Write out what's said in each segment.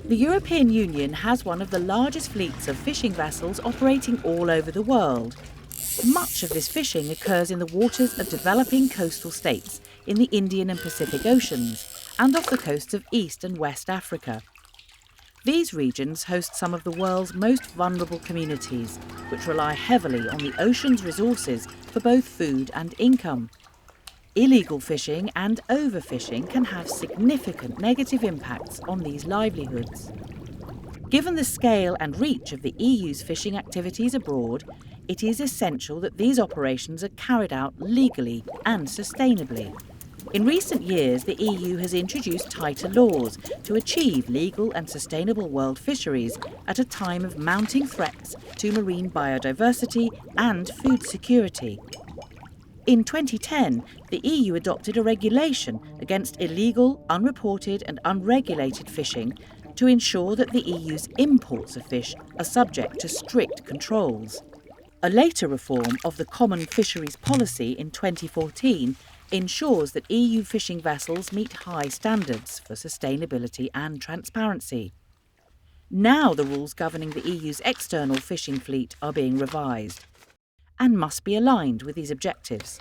The European Union has one of the largest fleets of fishing vessels operating all over the world. Much of this fishing occurs in the waters of developing coastal states in the Indian and Pacific Oceans and off the coasts of East and West Africa. These regions host some of the world's most vulnerable communities, which rely heavily on the ocean's resources for both food and income. Illegal fishing and overfishing can have significant negative impacts on these livelihoods. Given the scale and reach of the EU's fishing activities abroad, it is essential that these operations are carried out legally and sustainably. In recent years, the EU has introduced tighter laws to achieve legal and sustainable world fisheries at a time of mounting threats to marine biodiversity and food security. In 2010, the EU adopted a regulation against illegal, unreported and unregulated fishing to ensure that the EU's imports of fish are subject to strict controls. A later reform of the Common Fisheries Policy in 2014 ensures that EU fishing vessels meet high standards for sustainability and transparency. Now the rules governing the EU's external fishing fleet are being revised and must be aligned with these objectives.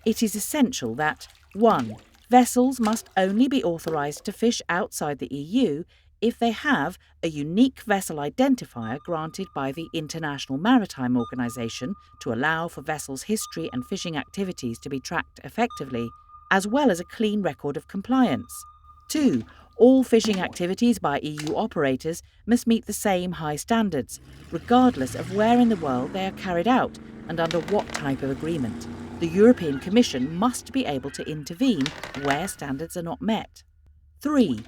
It is essential that 1. Vessels must only be authorised to fish outside the EU if they have a unique vessel identifier granted by the International Maritime Organization to allow for vessels' history and fishing activities to be tracked effectively, as well as a clean record of compliance. 2. All fishing activities by EU operators must meet the same high standards, regardless of where in the world they are carried out and under what type of agreement. The European Commission must be able to intervene where standards are not met. 3.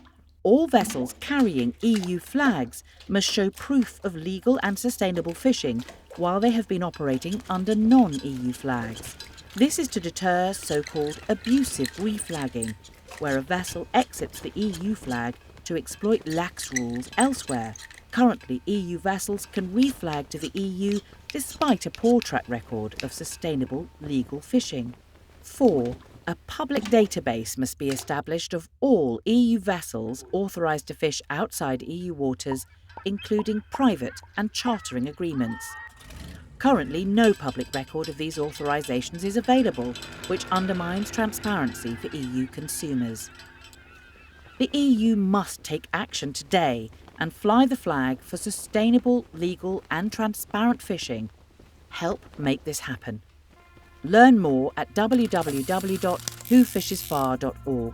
All vessels carrying EU flags must show proof of legal and sustainable fishing while they have been operating under non-EU flags. This is to deter so-called abusive reflagging, where a vessel exits the EU flag to exploit lax rules elsewhere. Currently, EU vessels can reflag to the EU despite a poor track record of sustainable legal fishing. 4. A public database must be established of all EU vessels authorised to fish outside EU waters, including private and chartering agreements. Currently, no public record of these authorisations is available, which undermines transparency for EU consumers. The EU must take action today and fly the flag for sustainable, legal and transparent fishing. Help make this happen. Learn more at www.whofishesfar.org.